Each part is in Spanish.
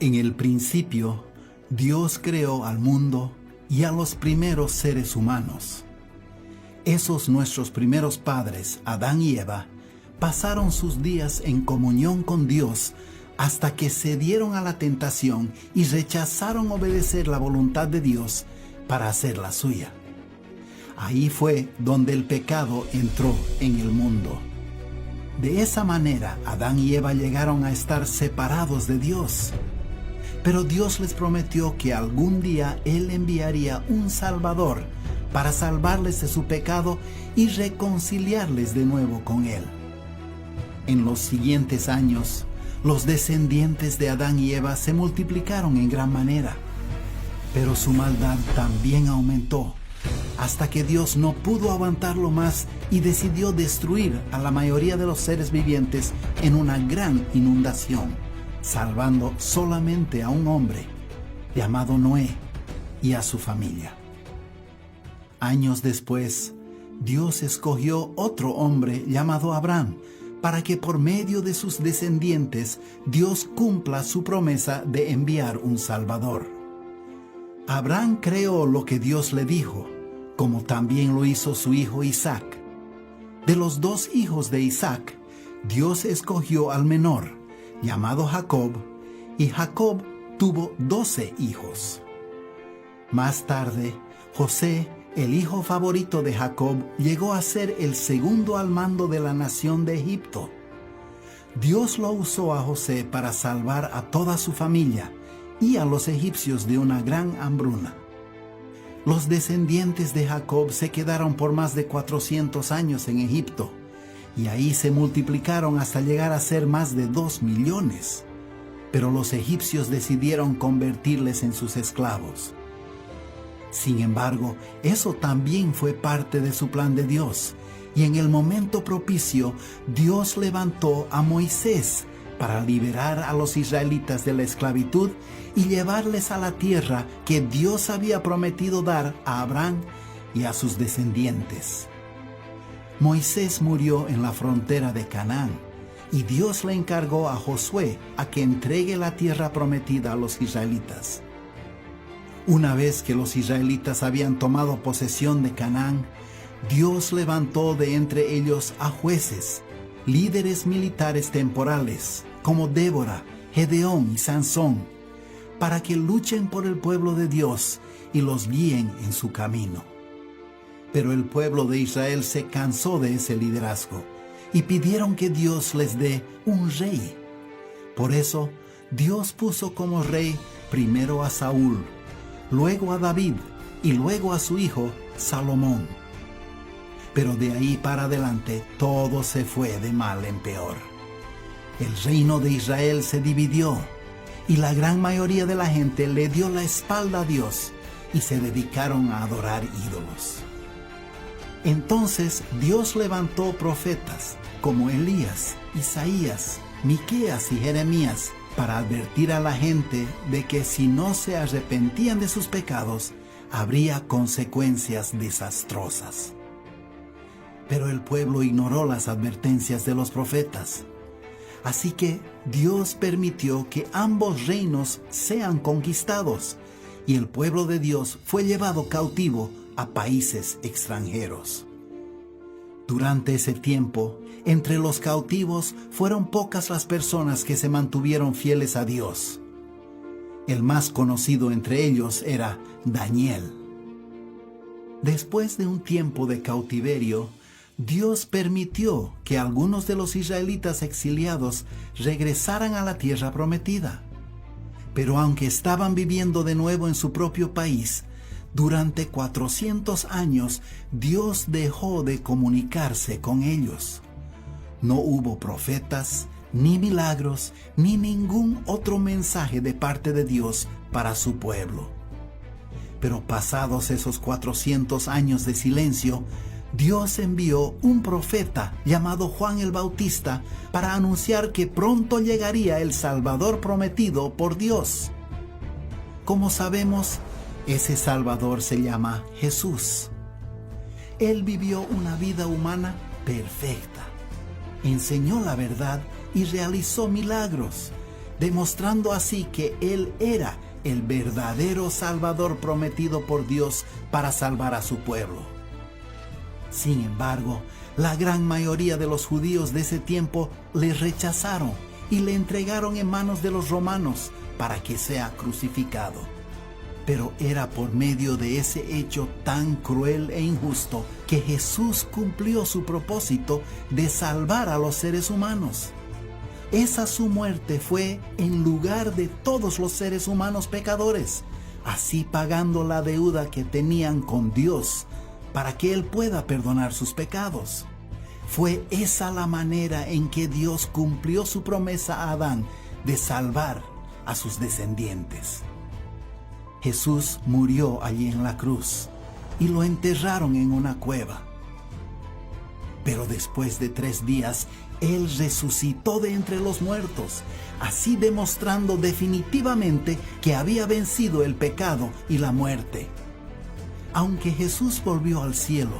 En el principio, Dios creó al mundo y a los primeros seres humanos. Esos nuestros primeros padres, Adán y Eva, pasaron sus días en comunión con Dios hasta que cedieron a la tentación y rechazaron obedecer la voluntad de Dios para hacer la suya. Ahí fue donde el pecado entró en el mundo. De esa manera, Adán y Eva llegaron a estar separados de Dios. Pero Dios les prometió que algún día Él enviaría un Salvador para salvarles de su pecado y reconciliarles de nuevo con Él. En los siguientes años, los descendientes de Adán y Eva se multiplicaron en gran manera, pero su maldad también aumentó, hasta que Dios no pudo aguantarlo más y decidió destruir a la mayoría de los seres vivientes en una gran inundación, salvando solamente a un hombre llamado Noé y a su familia. Años después, Dios escogió otro hombre llamado Abraham para que por medio de sus descendientes Dios cumpla su promesa de enviar un Salvador. Abraham creó lo que Dios le dijo, como también lo hizo su hijo Isaac. De los dos hijos de Isaac, Dios escogió al menor, llamado Jacob, y Jacob tuvo 12 hijos. Más tarde, José, el hijo favorito de Jacob, llegó a ser el segundo al mando de la nación de Egipto. Dios lo usó a José para salvar a toda su familia y a los egipcios de una gran hambruna. Los descendientes de Jacob se quedaron por más de 400 años en Egipto, y ahí se multiplicaron hasta llegar a ser más de 2 millones. Pero los egipcios decidieron convertirles en sus esclavos. Sin embargo, eso también fue parte de su plan de Dios, y en el momento propicio, Dios levantó a Moisés para liberar a los israelitas de la esclavitud y llevarles a la tierra que Dios había prometido dar a Abraham y a sus descendientes. Moisés murió en la frontera de Canaán, y Dios le encargó a Josué a que entregue la tierra prometida a los israelitas. Una vez que los israelitas habían tomado posesión de Canaán, Dios levantó de entre ellos a jueces, líderes militares temporales, como Débora, Gedeón y Sansón, para que luchen por el pueblo de Dios y los guíen en su camino. Pero el pueblo de Israel se cansó de ese liderazgo y pidieron que Dios les dé un rey. Por eso, Dios puso como rey primero a Saúl, luego a David y luego a su hijo Salomón. Pero de ahí para adelante todo se fue de mal en peor. El reino de Israel se dividió y la gran mayoría de la gente le dio la espalda a Dios y se dedicaron a adorar ídolos. Entonces Dios levantó profetas como Elías, Isaías, Miqueas y Jeremías para advertir a la gente de que si no se arrepentían de sus pecados, habría consecuencias desastrosas. Pero el pueblo ignoró las advertencias de los profetas. Así que Dios permitió que ambos reinos sean conquistados y el pueblo de Dios fue llevado cautivo a países extranjeros. Durante ese tiempo, entre los cautivos fueron pocas las personas que se mantuvieron fieles a Dios. El más conocido entre ellos era Daniel. Después de un tiempo de cautiverio, Dios permitió que algunos de los israelitas exiliados regresaran a la tierra prometida. Pero aunque estaban viviendo de nuevo en su propio país, durante 400 años Dios dejó de comunicarse con ellos. No hubo profetas, ni milagros, ni ningún otro mensaje de parte de Dios para su pueblo. Pero pasados esos 400 años de silencio, Dios envió un profeta llamado Juan el Bautista para anunciar que pronto llegaría el Salvador prometido por Dios. Como sabemos, ese Salvador se llama Jesús. Él vivió una vida humana perfecta, enseñó la verdad y realizó milagros, demostrando así que Él era el verdadero Salvador prometido por Dios para salvar a su pueblo. Sin embargo, la gran mayoría de los judíos de ese tiempo le rechazaron y le entregaron en manos de los romanos para que sea crucificado. Pero era por medio de ese hecho tan cruel e injusto que Jesús cumplió su propósito de salvar a los seres humanos. Esa su muerte fue en lugar de todos los seres humanos pecadores, así pagando la deuda que tenían con Dios para que Él pueda perdonar sus pecados. Fue esa la manera en que Dios cumplió su promesa a Adán de salvar a sus descendientes. Jesús murió allí en la cruz y lo enterraron en una cueva. Pero después de 3 días, Él resucitó de entre los muertos, así demostrando definitivamente que había vencido el pecado y la muerte. Aunque Jesús volvió al cielo,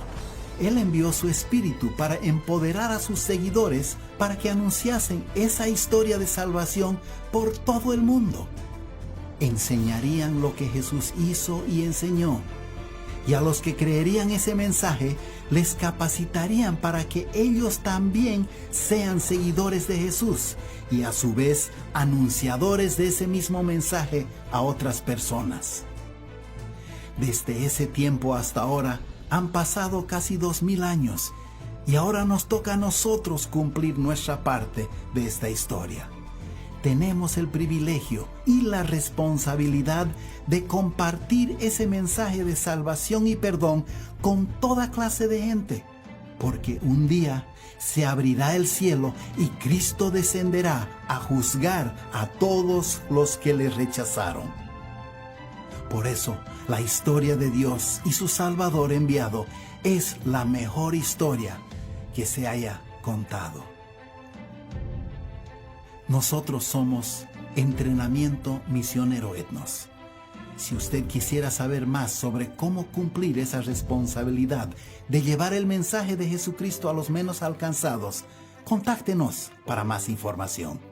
Él envió su Espíritu para empoderar a sus seguidores para que anunciasen esa historia de salvación por todo el mundo. Enseñarían lo que Jesús hizo y enseñó, y a los que creerían ese mensaje les capacitarían para que ellos también sean seguidores de Jesús y a su vez anunciadores de ese mismo mensaje a otras personas. Desde ese tiempo hasta ahora han pasado casi 2000 años y ahora nos toca a nosotros cumplir nuestra parte de esta historia. Tenemos el privilegio y la responsabilidad de compartir ese mensaje de salvación y perdón con toda clase de gente, porque un día se abrirá el cielo y Cristo descenderá a juzgar a todos los que le rechazaron. Por eso, la historia de Dios y su Salvador enviado es la mejor historia que se haya contado. Nosotros somos Entrenamiento Misionero Etnos. Si usted quisiera saber más sobre cómo cumplir esa responsabilidad de llevar el mensaje de Jesucristo a los menos alcanzados, contáctenos para más información.